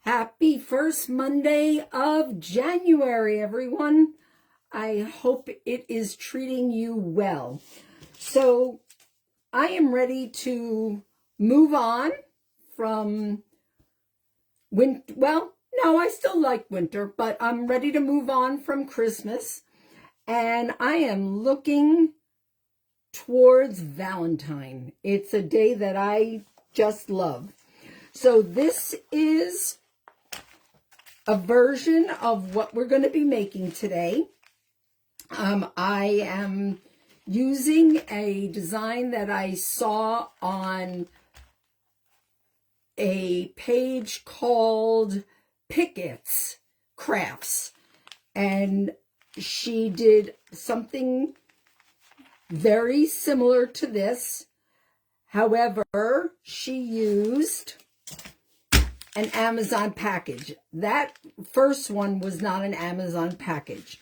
Happy first Monday of January, everyone. I hope it is treating you well. So I am ready to move on from winter. Well, no, I still like winter, but I'm ready to move on from Christmas. And I am looking towards Valentine. It's a day that I just love. So this is a version of what we're going to be making today. I am using a design that I saw on a page called Pickitz Crafts, and she did something very similar to this. However, she used an Amazon package. That first one was not an Amazon package.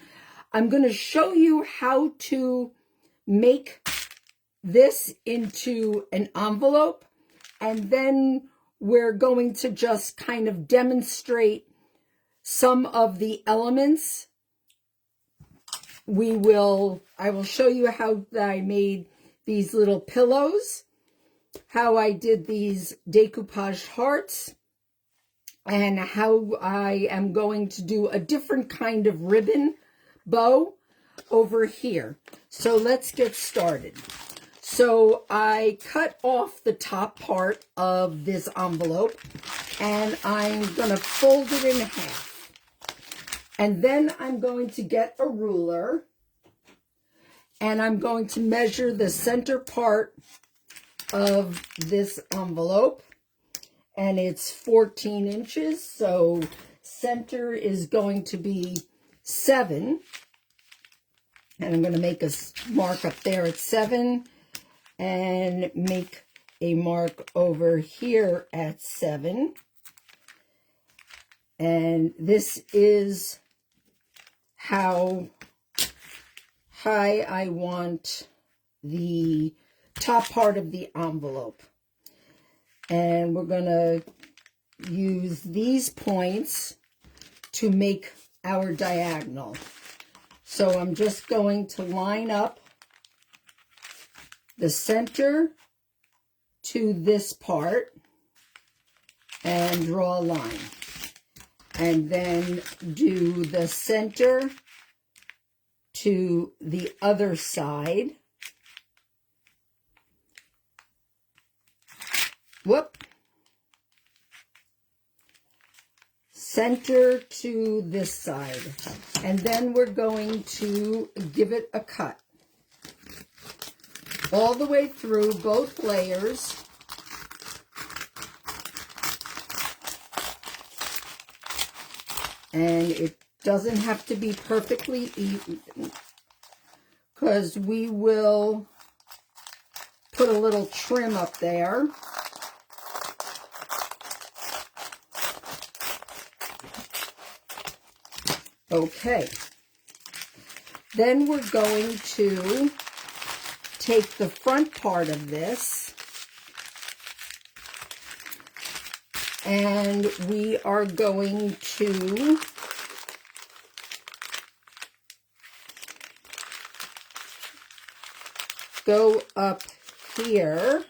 I'm going to show you how to make this into an envelope, and then we're going to just kind of demonstrate some of the elements. I will show you how I made these little pillows, how I did these decoupage hearts, and how I am going to do a different kind of ribbon bow over here. So let's get started. So I cut off the top part of this envelope, and I'm going to fold it in half. And then I'm going to get a ruler, and I'm going to measure the center part of this envelope. And it's 14 inches, so center is going to be 7. And I'm going to make a mark up there at 7 and make a mark over here at 7. And this is how high I want the top part of the envelope. And we're going to use these points to make our diagonal. So I'm just going to line up the center to this part and draw a line. And then do the center to the other side. Center to this side, and then we're going to give it a cut all the way through both layers. And it doesn't have to be perfectly even, because we will put a little trim up there. Okay, then we're going to take the front part of this, and we are going to go up here.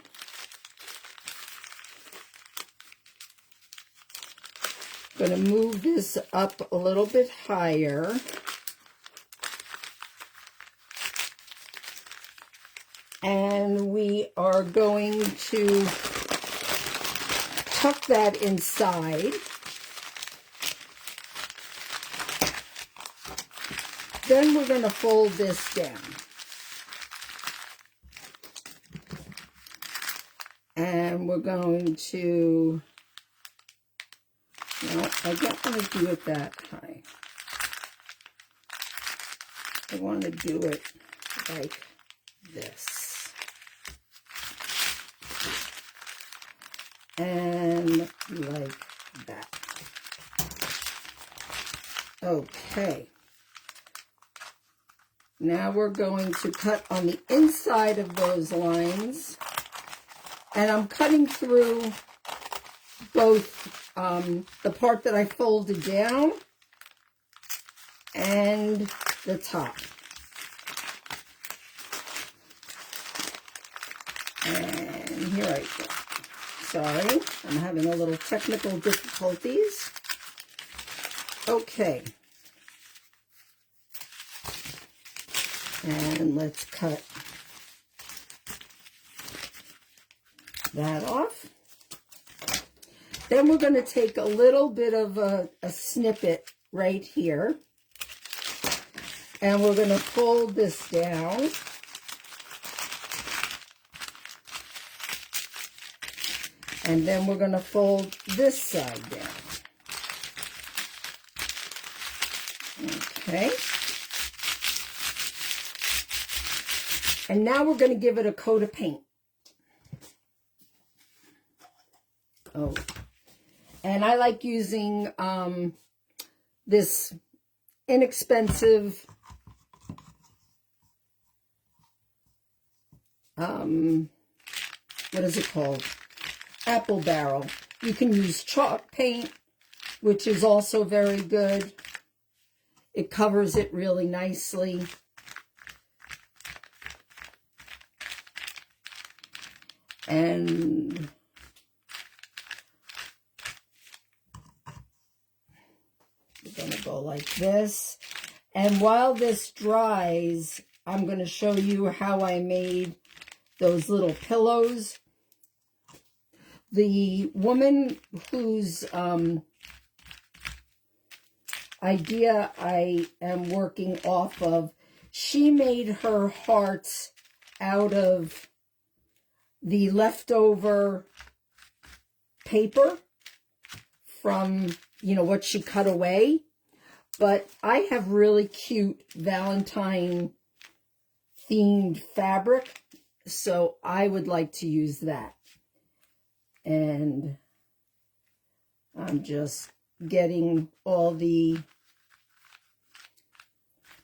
Going to move this up a little bit higher. And we are going to tuck that inside. Then we're going to fold this down. And we're going to... No, I don't want to do it that high. I want to do it like this. And like that. Okay. Now we're going to cut on the inside of those lines. And I'm cutting through both the part that I folded down and the top. And here I go. Sorry, I'm having a little technical difficulties. Okay. And let's cut that off. Then we're going to take a little bit of a snippet right here. And we're going to fold this down. And then we're going to fold this side down. Okay. And now we're going to give it a coat of paint. Oh. And I like using this inexpensive what is it called? Apple barrel. You can use chalk paint, which is also very good. It covers it really nicely. And we're going to go like this. And while this dries, I'm going to show you how I made those little pillows. The woman whose idea I am working off of, she made her hearts out of the leftover paper from, you know, what she cut away. But I have really cute Valentine themed fabric, so I would like to use that. And I'm just getting all the,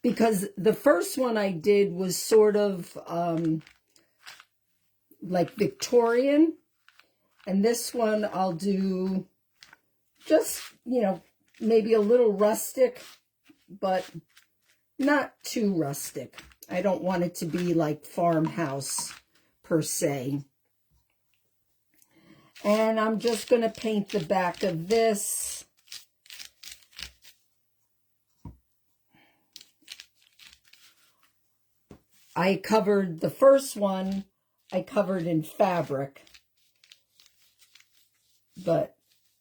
because the first one I did was sort of like Victorian, and this one I'll do just, you know, maybe a little rustic, but not too rustic. I don't want it to be like farmhouse per se. And I'm just going to paint the back of this. I covered the first one, I covered in fabric, but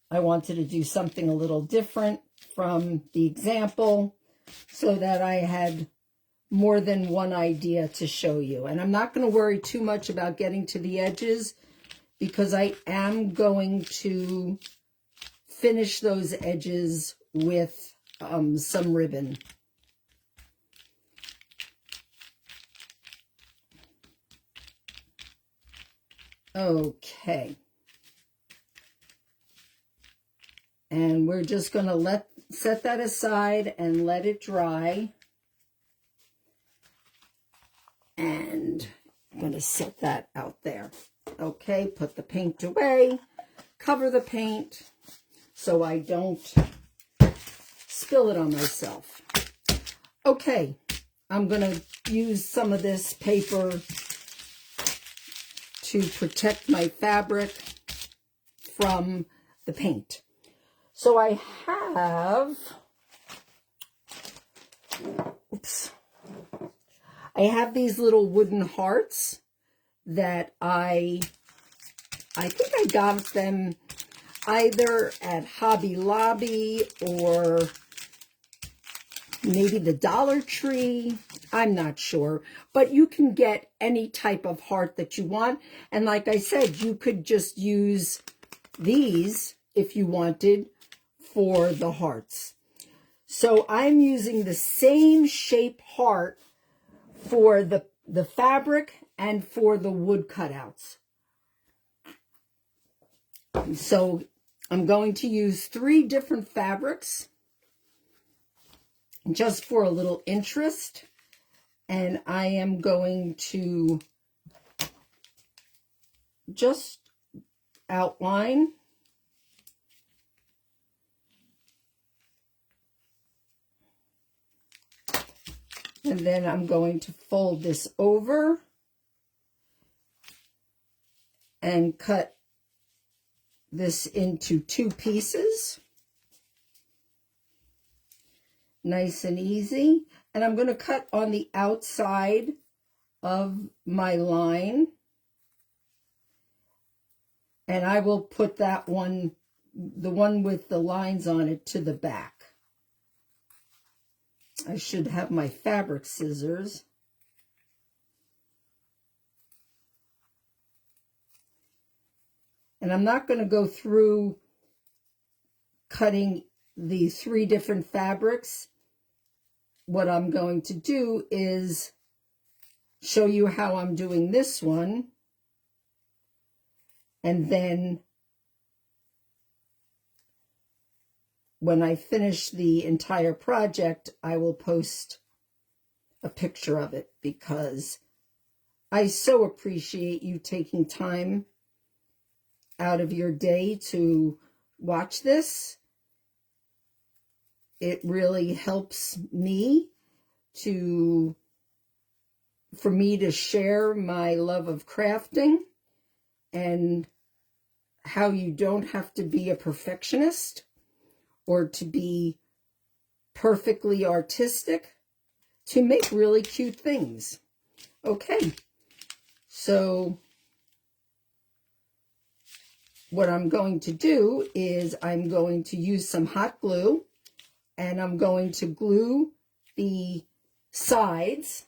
I wanted to do something a little different from the example so that I had more than one idea to show you. And I'm not going to worry too much about getting to the edges because I am going to finish those edges with some ribbon. Okay. And we're just going to set that aside and let it dry. And I'm going to set that out there. Okay, put the paint away, cover the paint so I don't spill it on myself. Okay, I'm going to use some of this paper to protect my fabric from the paint. So I have, I have these little wooden hearts that I think I got them either at Hobby Lobby or maybe the Dollar Tree. I'm not sure. But you can get any type of heart that you want. And like I said, you could just use these if you wanted for the hearts. So I'm using the same shape heart for the fabric and for the wood cutouts. So I'm going to use 3 different fabrics just for a little interest. And I am going to just outline And then I'm going to fold this over and cut this into 2 pieces. Nice and easy. And I'm going to cut on the outside of my line. And I will put that one, the one with the lines on it, to the back. I should have my fabric scissors. And I'm not going to go through cutting the 3 different fabrics. What I'm going to do is show you how I'm doing this one. And then when I finish the entire project, I will post a picture of it, because I so appreciate you taking time out of your day to watch this. It really helps me for me to share my love of crafting and how you don't have to be a perfectionist or to be perfectly artistic to make really cute things. Okay, so what I'm going to do is I'm going to use some hot glue, and I'm going to glue the sides.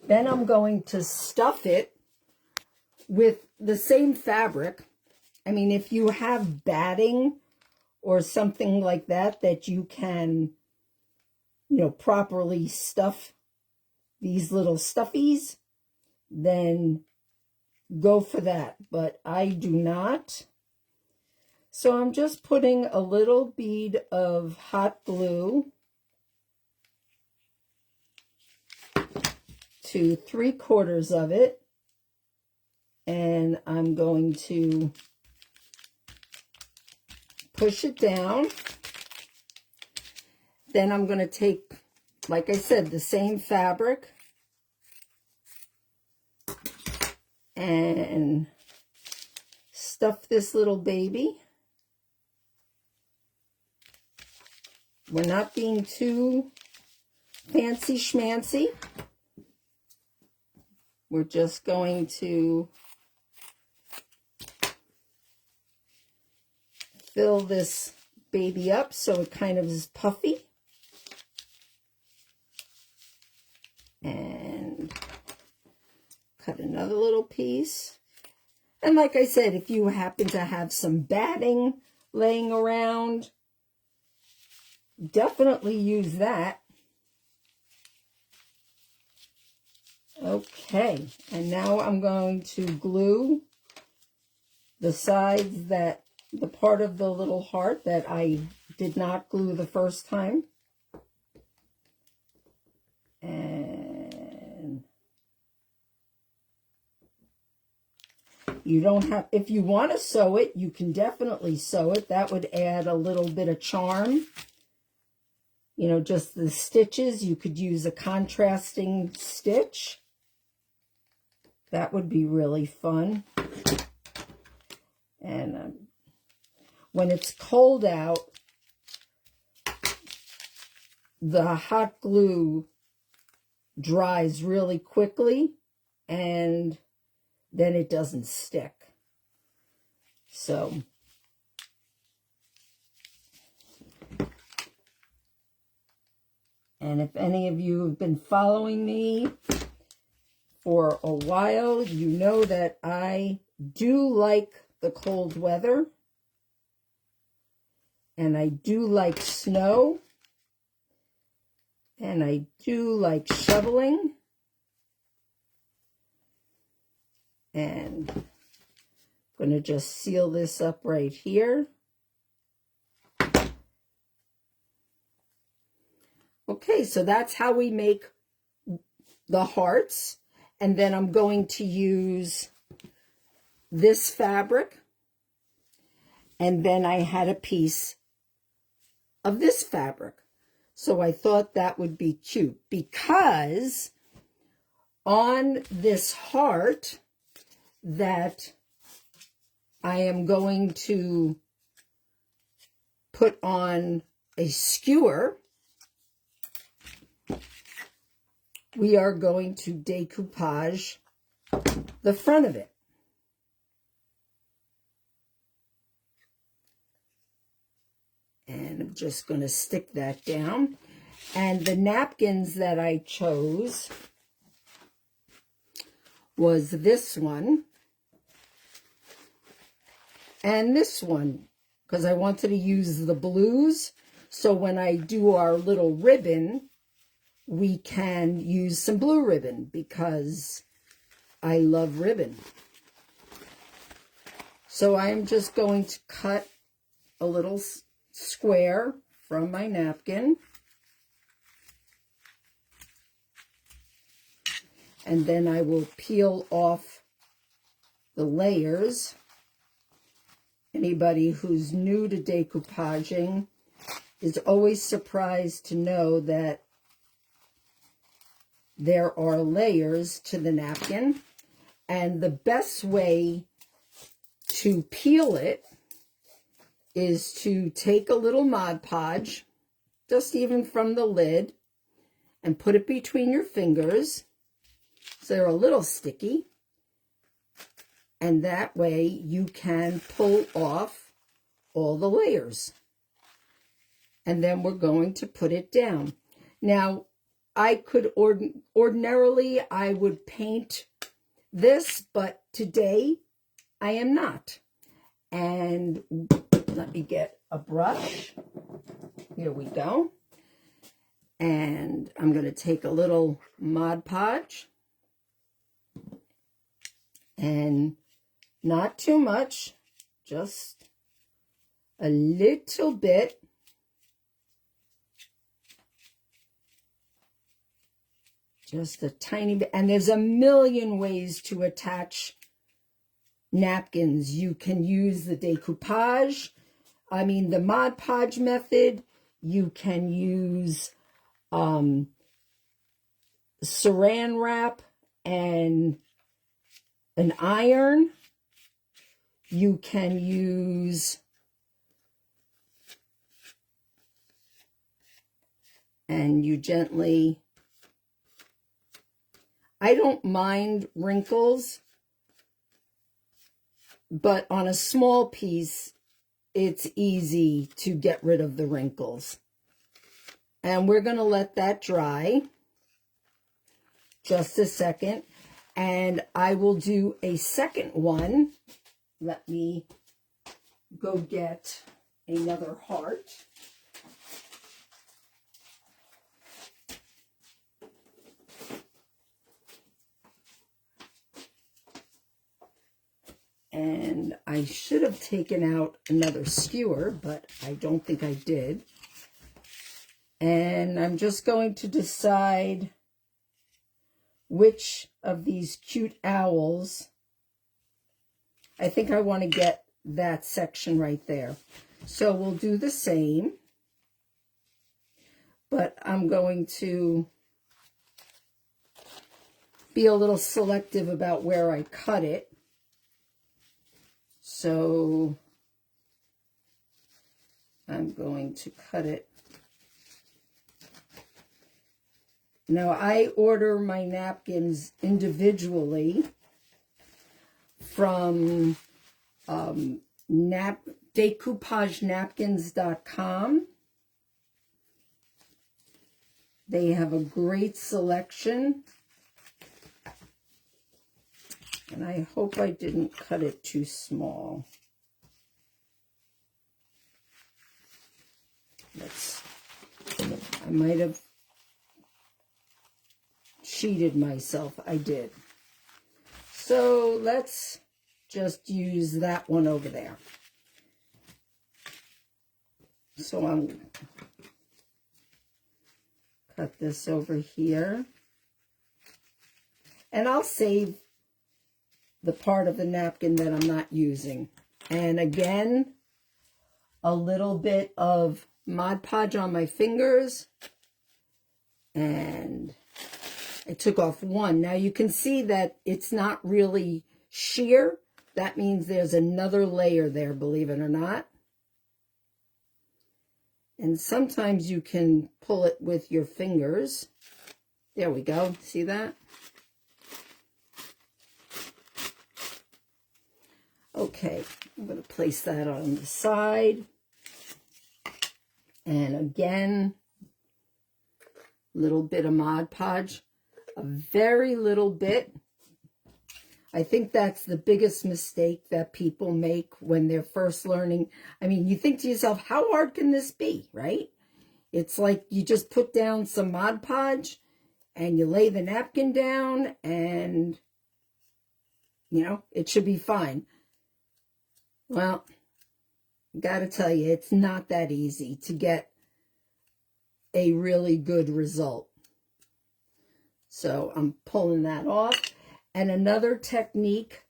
Then I'm going to stuff it with the same fabric. I mean, if you have batting or something like that that you can, properly stuff these little stuffies, then go for that. But I do not. So I'm just putting a little bead of hot glue to 3/4 of it, and I'm going to push it down. Then I'm going to take, like I said, the same fabric and stuff this little baby. We're not being too fancy schmancy. We're just going to fill this baby up so it kind of is puffy. And cut another little piece. And like I said, if you happen to have some batting laying around, definitely use that. Okay, and now I'm going to glue the sides, the part of the little heart that I did not glue the first time. And you don't have, if you want to sew it, you can definitely sew it. That would add a little bit of charm. Just the stitches, you could use a contrasting stitch. That would be really fun. And when it's cold out, the hot glue dries really quickly, and then it doesn't stick. So and if any of you have been following me for a while, you know that I do like the cold weather, and I do like snow, and I do like shoveling. And I'm going to just seal this up right here. Okay, so that's how we make the hearts. And then I'm going to use this fabric. And then I had a piece of this fabric. So I thought that would be cute, because on this heart that I am going to put on a skewer, we are going to decoupage the front of it. And I'm just going to stick that down. And the napkins that I chose was this one and this one, because I wanted to use the blues. So when I do our little ribbon, we can use some blue ribbon, because I love ribbon. So I'm just going to cut a little square from my napkin, and then I will peel off the layers. Anybody who's new to decoupaging is always surprised to know that there are layers to the napkin, and the best way to peel it is to take a little Mod Podge, just even from the lid, and put it between your fingers so they're a little sticky, and that way you can pull off all the layers. And then we're going to put it down. Now, I could ordinarily I would paint this, but today I am not. And let me get a brush. Here we go. And I'm going to take a little Mod Podge, and not too much, just a little bit. Just a tiny bit. And there's a million ways to attach napkins. You can use the decoupage, the Mod Podge method. You can use saran wrap and an iron. You can use and you gently, I don't mind wrinkles, but on a small piece, it's easy to get rid of the wrinkles. And we're going to let that dry just a second. And I will do a second one. Let me go get another heart. And I should have taken out another skewer, but I don't think I did. And I'm just going to decide which of these cute owls. I think I want to get that section right there. So we'll do the same, but I'm going to be a little selective about where I cut it. So I'm going to cut it. Now, I order my napkins individually from decoupagenapkins.com. They have a great selection. And I hope I didn't cut it too small. I might have cheated myself. I did. So let's just use that one over there. So I'll cut this over here. And I'll save the part of the napkin that I'm not using. And again, a little bit of Mod Podge on my fingers And I took off one. Now you can see that it's not really sheer. That means there's another layer there, believe it or not. And sometimes you can pull it with your fingers. There we go. See that? Okay, I'm going to place that on the side. And again, little bit of Mod Podge, a very little bit. I think that's the biggest mistake that people make when they're first learning. I mean, you think to yourself, how hard can this be, right? It's like you just put down some Mod Podge and you lay the napkin down and, you know, it should be fine. Well, gotta tell you, it's not that easy to get a really good result. So I'm pulling that off. And another technique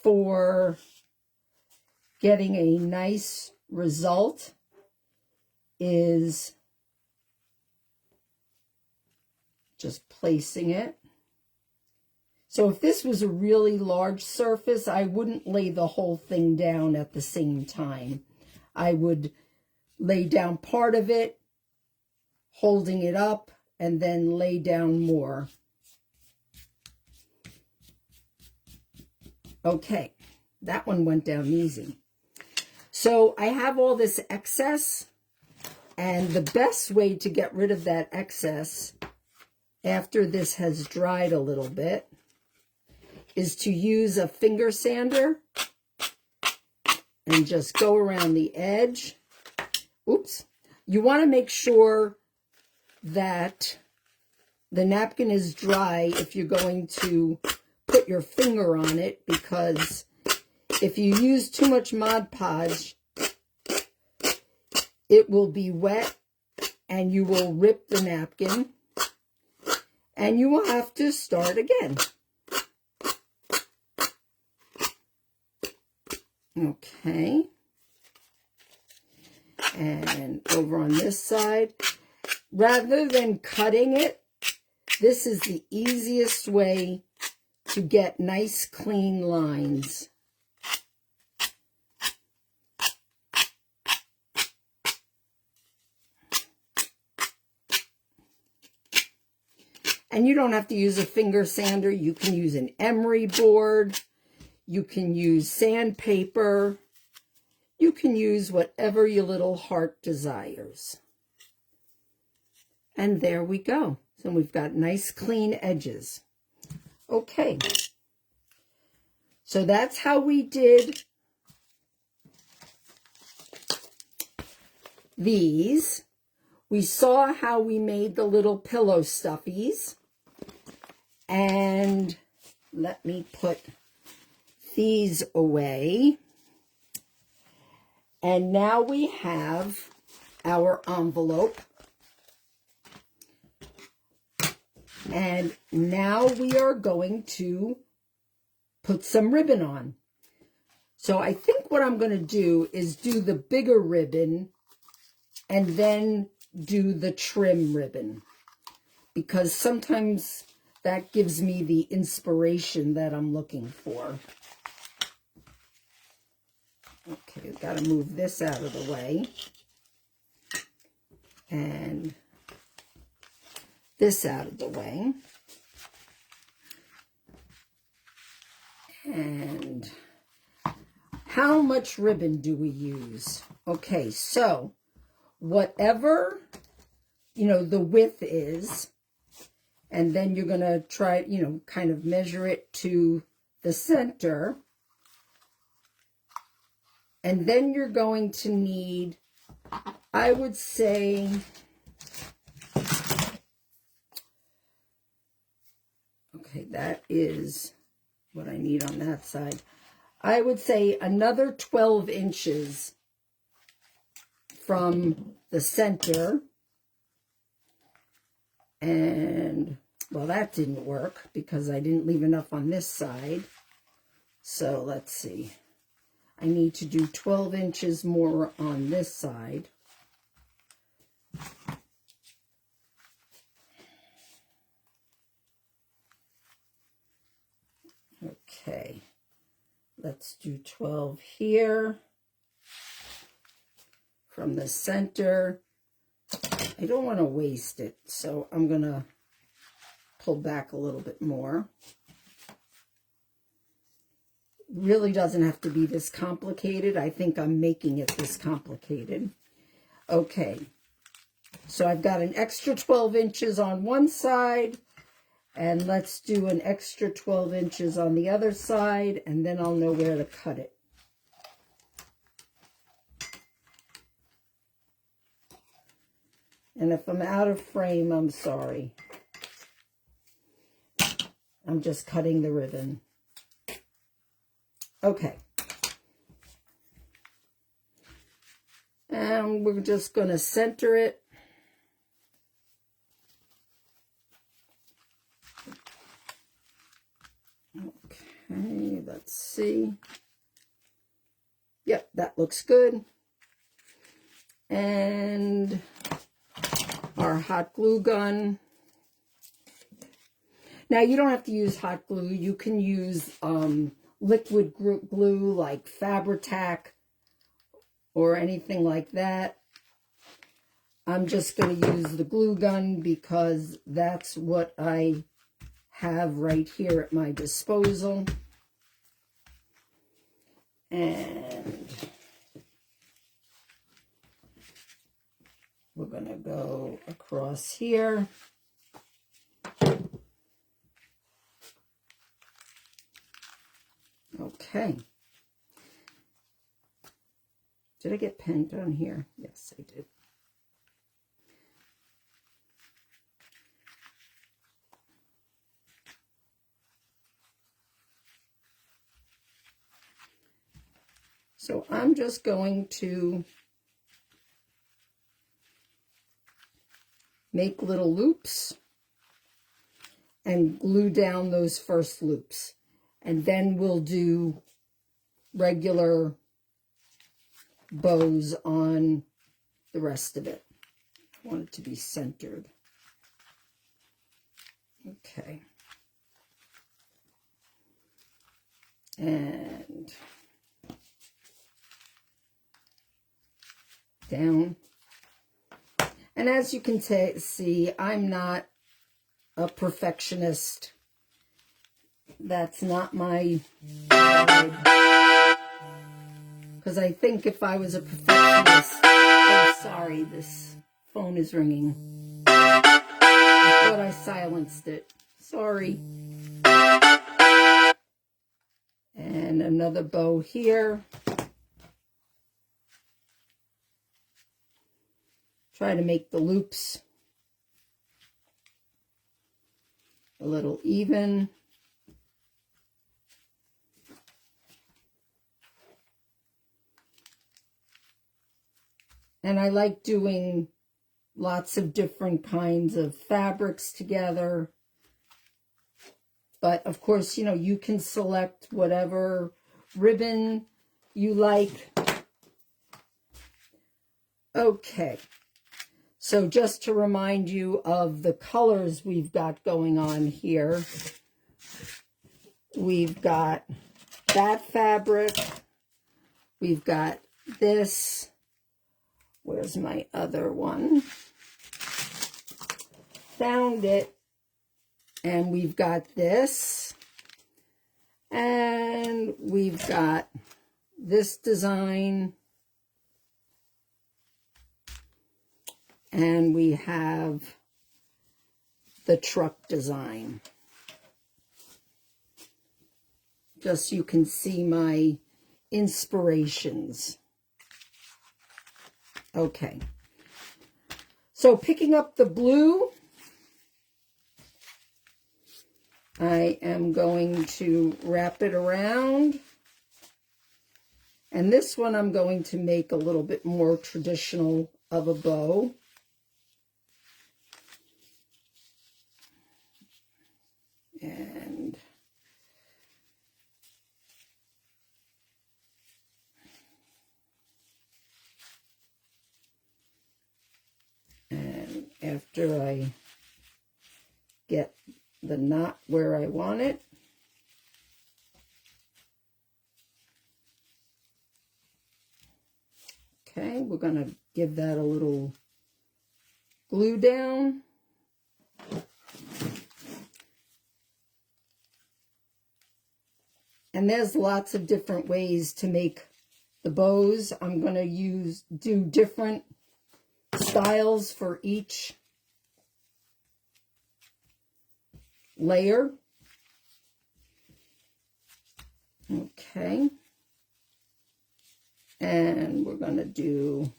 for getting a nice result is just placing it. So if this was a really large surface, I wouldn't lay the whole thing down at the same time. I would lay down part of it, holding it up, and then lay down more. Okay, that one went down easy. So I have all this excess, and the best way to get rid of that excess after this has dried a little bit is to use a finger sander and just go around the edge. Oops. You want to make sure that the napkin is dry if you're going to put your finger on it, because if you use too much Mod Podge, it will be wet and you will rip the napkin and you will have to start again. Okay. And over on this side, rather than cutting it, this is the easiest way to get nice clean lines. And you don't have to use a finger sander. You can use an emery board. You can use sandpaper. You can use whatever your little heart desires. And there we go. So we've got nice clean edges. Okay. So that's how we did these. We saw how we made the little pillow stuffies. And let me put these away. And now we have our envelope. And now we are going to put some ribbon on. So I think what I'm going to do is do the bigger ribbon and then do the trim ribbon, because sometimes that gives me the inspiration that I'm looking for. Okay, I've got to move this out of the way. And this out of the way. And how much ribbon do we use? Okay, so whatever, the width is, and then you're going to try, kind of measure it to the center. And then you're going to need, I would say, okay, that is what I need on that side. I would say another 12 inches from the center. And, well, that didn't work because I didn't leave enough on this side. So let's see. I need to do 12 inches more on this side. Okay, let's do 12 here from the center. I don't want to waste it, so I'm going to pull back a little bit more. Really doesn't have to be this complicated. I think I'm making it this complicated. Okay, so I've got an extra 12 inches on one side, and let's do an extra 12 inches on the other side, and then I'll know where to cut it. And if I'm out of frame, I'm sorry. I'm just cutting the ribbon. Okay. And we're just going to center it. Okay, let's see. Yep, that looks good. And our hot glue gun. Now, you don't have to use hot glue. You can use liquid glue like Fabri-Tac or anything like that. I'm just going to use the glue gun because that's what I have right here at my disposal. And we're going to go across here. Okay. Did I get paint on here? Yes, I did. So I'm just going to make little loops and glue down those first loops. And then we'll do regular bows on the rest of it. I want it to be centered. Okay. And down. And as you can see, I'm not a perfectionist. That's not my vibe. Because I think if I was a perfectionist... Oh, sorry, this phone is ringing. I thought I silenced it. Sorry. And another bow here. Try to make the loops a little even. And I like doing lots of different kinds of fabrics together. But of course, you know, you can select whatever ribbon you like. Okay. So just to remind you of the colors we've got going on here, we've got that fabric, we've got this, where's my other one? Found it, and we've got this, and we've got this design, and we have the truck design. Just so you can see my inspirations. Okay. So picking up the blue, I am going to wrap it around. And this one I'm going to make a little bit more traditional of a bow. And after I get the knot where I want it, Okay, we're going to give that a little glue down. And there's lots of different ways to make the bows. I'm going to do different styles for each layer. Okay. And we're going to do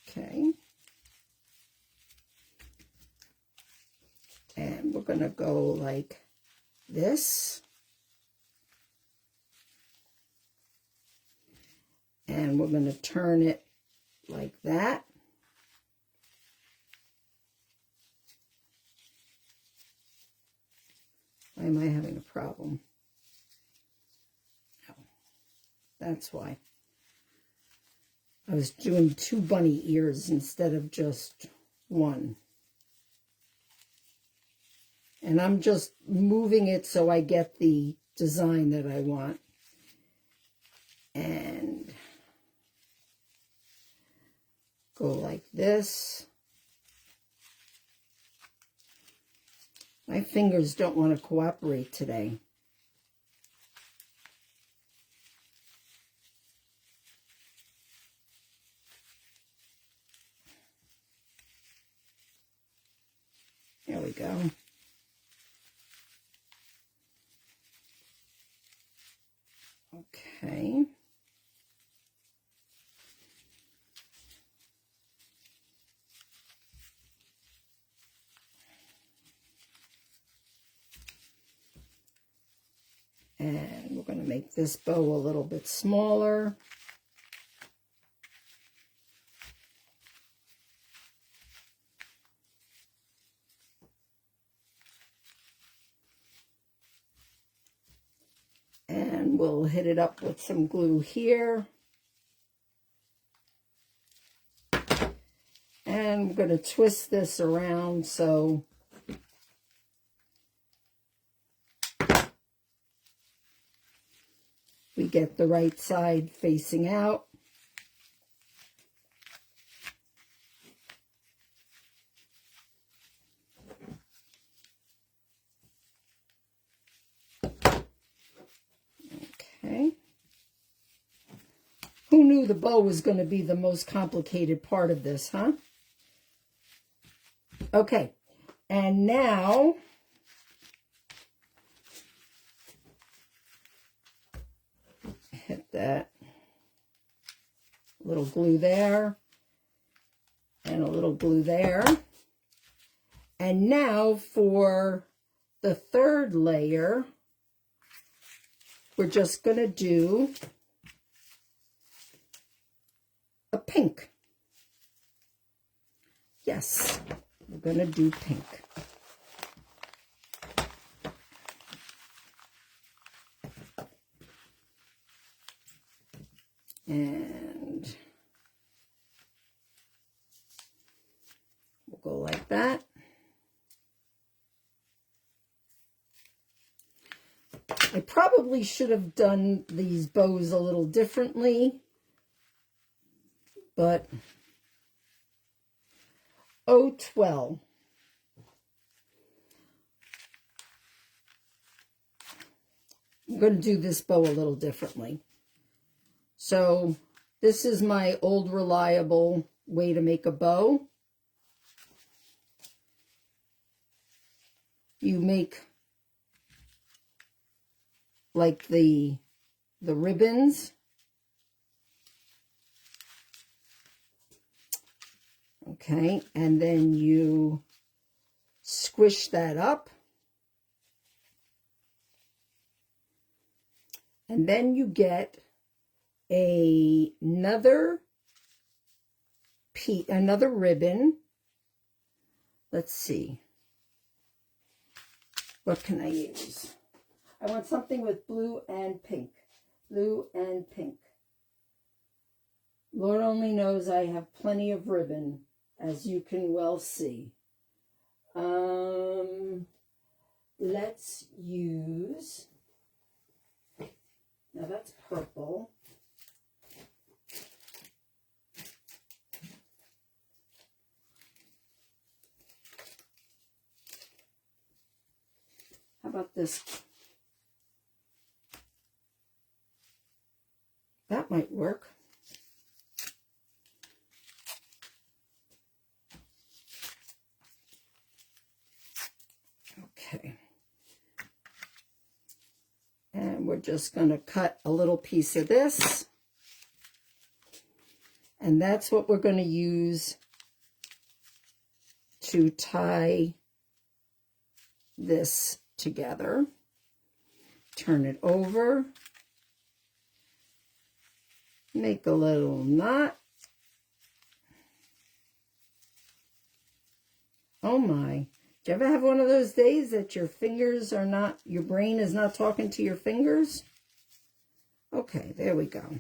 okay. And we're going to go like this. And we're going to turn it like that. Why am I having a problem? Oh, that's why. I was doing 2 bunny ears instead of just 1. And I'm just moving it so I get the design that I want. And go like this. My fingers don't want to cooperate today. There we go. Okay. And we're going to make this bow a little bit smaller. And we'll hit it up with some glue here. And we're going to twist this around so we get the right side facing out. Okay. Who knew the bow was going to be the most complicated part of this, huh? Okay. And now hit that little glue there and a little glue there. And now for the 3rd layer, we're just going to do a pink. Yes, we're going to do pink. And we'll go like that. I probably should have done these bows a little differently, but oh well. I'm going to do this bow a little differently. So this is my old reliable way to make a bow. You make like the ribbons. Okay, and then you squish that up. And then you get another ribbon. Let's see. What can I use? I want something with blue and pink. Blue and pink. Lord only knows I have plenty of ribbon. as you can well see. Let's use, now that's purple. How about this? That might work. Okay. And we're just going to cut a little piece of this. And that's what we're going to use to tie this together. Turn it over. Make a little knot. Oh my. Do you ever have one of those days that your fingers are not, your brain is not talking to your fingers? Okay, there we go.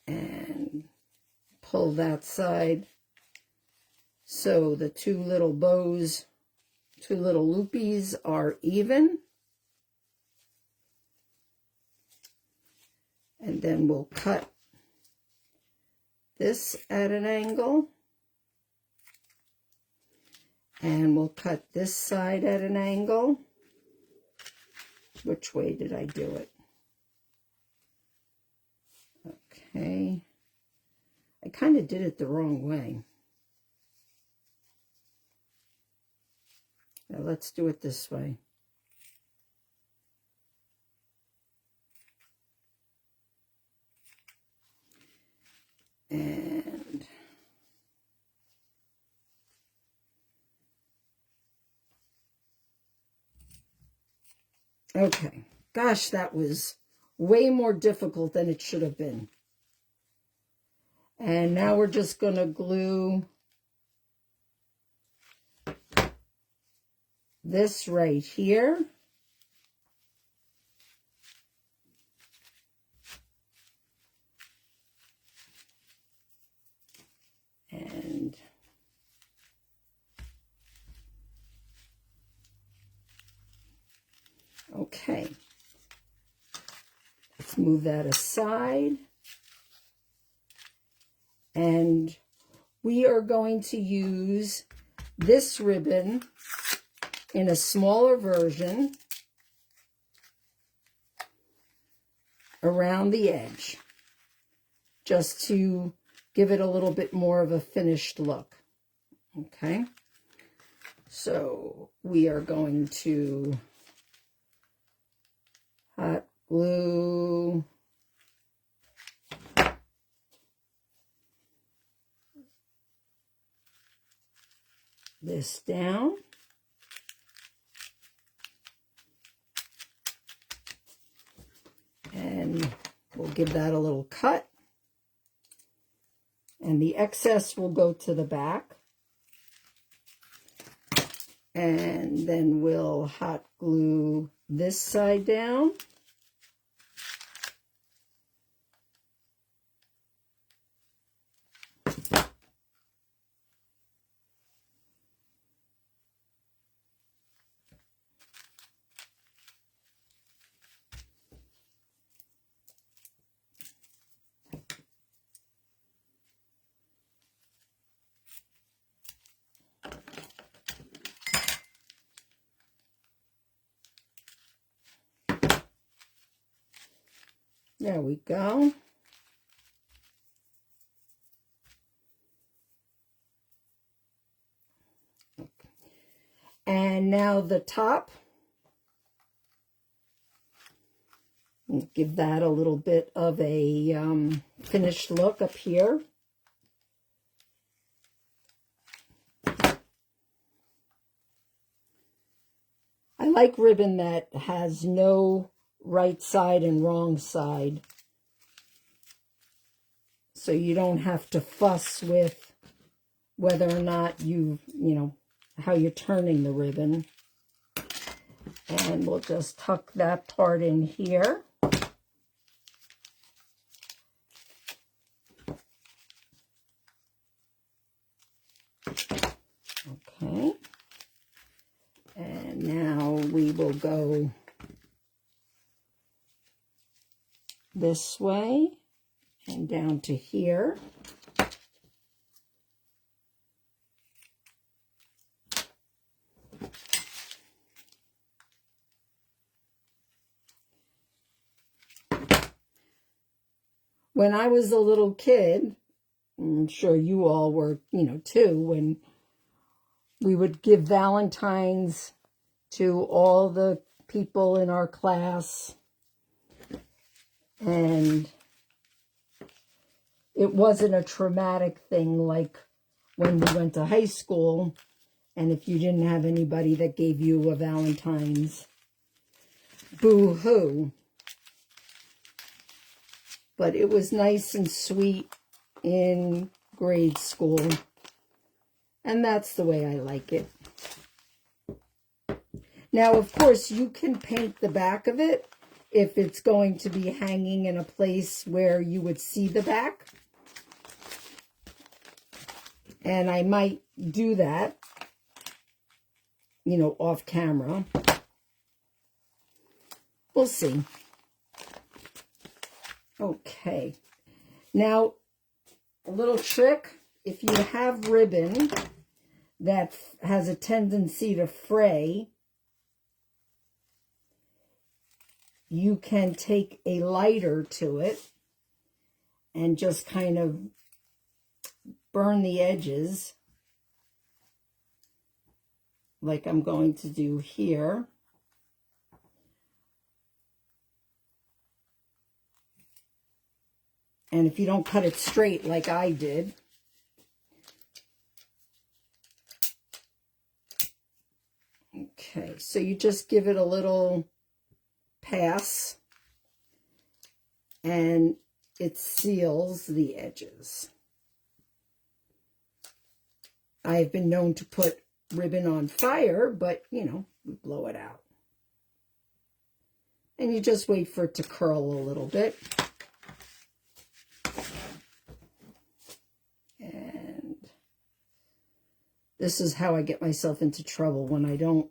And pull that side so the two little bows, two little loopies are even. And then we'll cut this at an angle. And we'll cut this side at an angle. Which way did I do it? Okay. I kind of did it the wrong way. Now let's do it this way. And okay, gosh, that was way more difficult than it should have been. And now we're just going to glue this right here. And okay, let's move that aside. And we are going to use this ribbon in a smaller version around the edge, just to give it a little bit more of a finished look. Okay, so we are going to hot glue this down. And we'll give that a little cut. And the excess will go to the back. And then we'll hot glue this side down. There we go. And now the top. Give that a little bit of a finished look up here. I like ribbon that has no right side and wrong side, so you don't have to fuss with whether or not you know, how you're turning the ribbon. And we'll just tuck that part in here. will go this way and down to here. When I was a little kid, I'm sure you all were, too, when we would give Valentines to all the people in our class, and it wasn't a traumatic thing like when we went to high school, and if you didn't have anybody that gave you a Valentine's, boo-hoo. But it was nice and sweet in grade school, and that's the way I like it. Now, of course, you can paint the back of it if it's going to be hanging in a place where you would see the back. And I might do that, off camera. We'll see. Okay. Now, a little trick. If you have ribbon that has a tendency to fray, you can take a lighter to it and just kind of burn the edges like I'm going to do here. And if you don't cut it straight like I did, okay, so you just give it a little pass and it seals the edges. I've been known to put ribbon on fire, but, we blow it out. And you just wait for it to curl a little bit. And this is how I get myself into trouble when I don't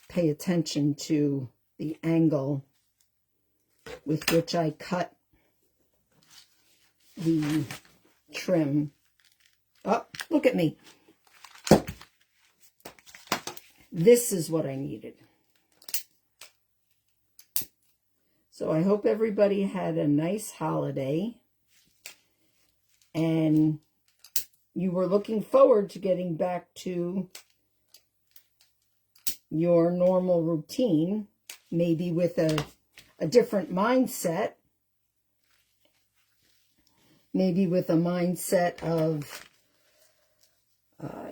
pay attention to the angle with which I cut the trim. Oh, look at me. This is what I needed. So I hope everybody had a nice holiday and you were looking forward to getting back to your normal routine, maybe with a different mindset, maybe with a mindset of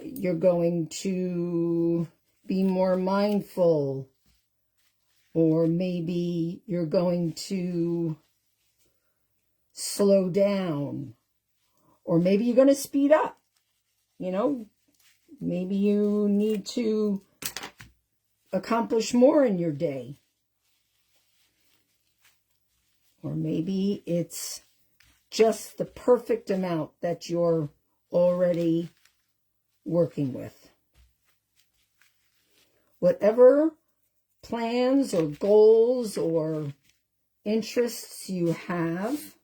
you're going to be more mindful, or maybe you're going to slow down, or maybe you're going to speed up. Maybe you need to accomplish more in your day. Or maybe it's just the perfect amount that you're already working with. Whatever plans or goals or interests you have,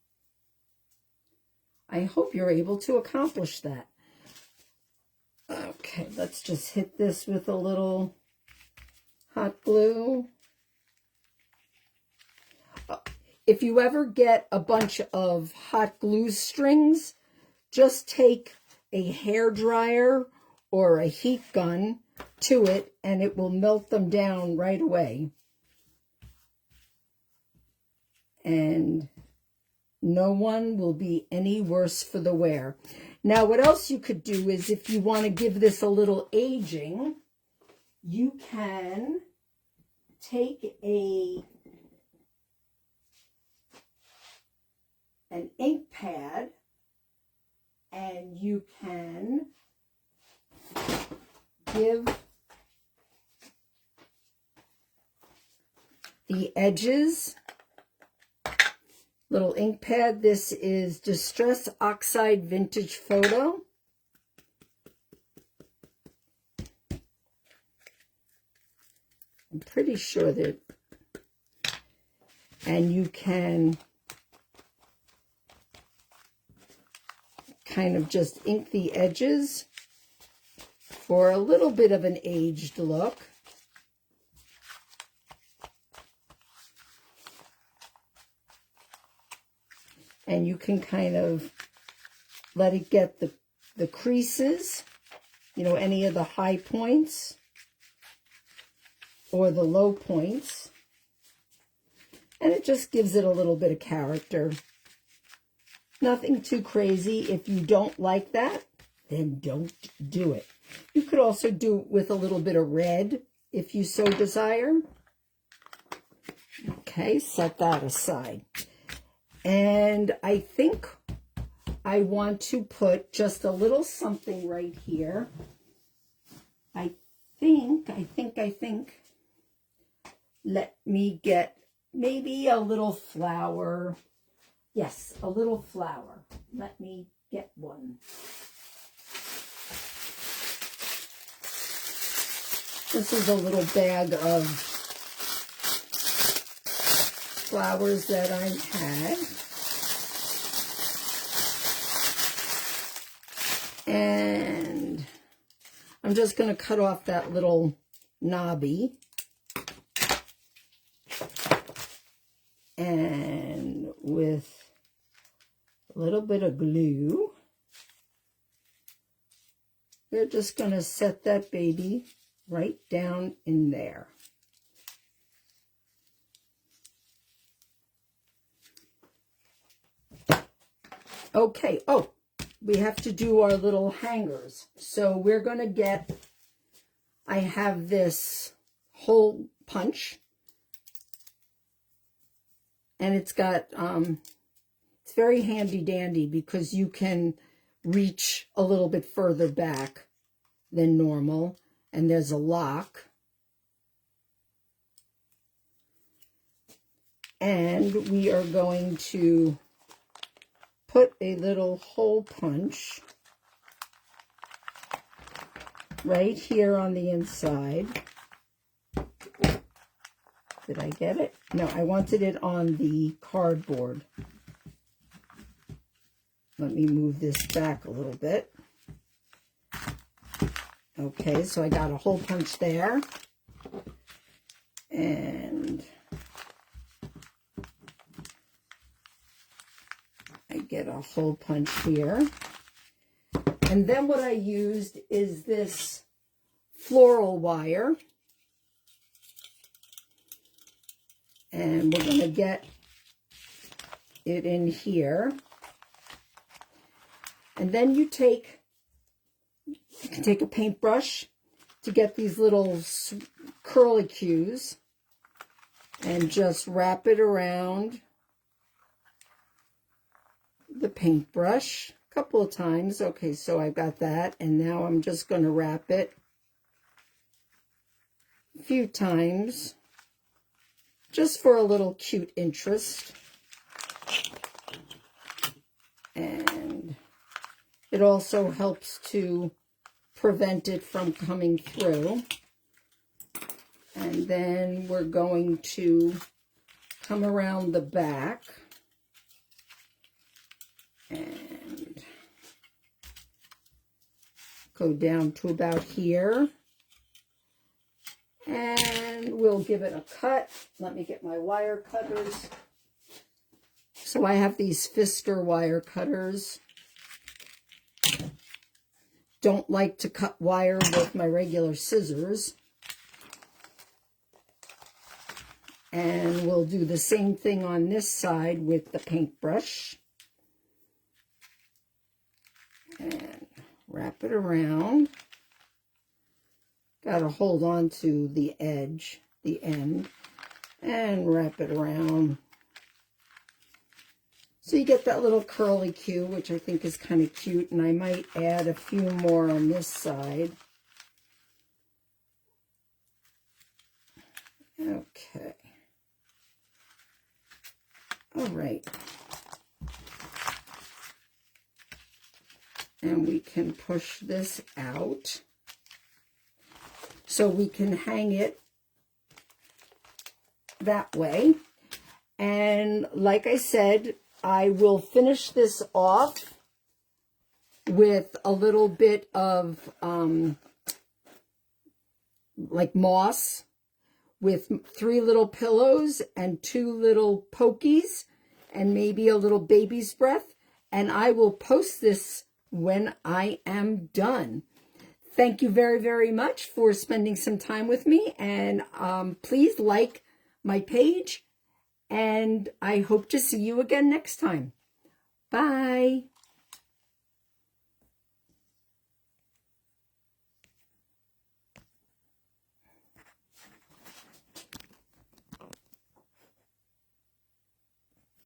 I hope you're able to accomplish that. Okay, let's just hit this with a little hot glue. If you ever get a bunch of hot glue strings, just take a hairdryer or a heat gun to it and it will melt them down right away. And no one will be any worse for the wear. Now, what else you could do is, if you want to give this a little aging, you can take an ink pad and you can give the edges little ink pad. This is Distress Oxide Vintage Photo. I'm pretty sure that, and you can kind of just ink the edges for a little bit of an aged look. And you can kind of let it get the creases, you know, any of the high points or the low points. And it just gives it a little bit of character. Nothing too crazy. If you don't like that, then don't do it. You could also do it with a little bit of red if you so desire. Okay, set that aside. And I think I want to put just a little something right here. I think. Let me get maybe a little flower. Yes, a little flower. Let me get one. This is a little bag of flowers that I had. And I'm just going to cut off that little knobby. And with a little bit of glue, we're just going to set that baby right down in there. Okay, oh, we have to do our little hangers. So we're going to get, I have this hole punch. And it's got, it's very handy dandy because you can reach a little bit further back than normal. And there's a lock. And we are going to put a little hole punch right here on the inside. Did I get it? No, I wanted it on the cardboard. Let me move this back a little bit. Okay, so I got a hole punch there. And I get a hole punch here. And then what I used is this floral wire. And we're going to get it in here. And then you can take a paintbrush to get these little curlicues and just wrap it around the paintbrush a couple of times. Okay, so I've got that. And now I'm just going to wrap it a few times, just for a little cute interest. And it also helps to prevent it from coming through. And then we're going to come around the back and go down to about here. And we'll give it a cut. Let me get my wire cutters. So I have these Fisker wire cutters. Don't like to cut wire with my regular scissors. And we'll do the same thing on this side with the paintbrush. And wrap it around. Got to hold on to the edge, the end, and wrap it around. So you get that little curlicue, which I think is kind of cute, and I might add a few more on this side. Okay. All right. And we can push this out. So we can hang it that way. And like I said, I will finish this off with a little bit of like moss, with 3 little pillows and 2 little pokies and maybe a little baby's breath. And I will post this when I am done. Thank you very, very much for spending some time with me. And please like my page. And I hope to see you again next time. Bye.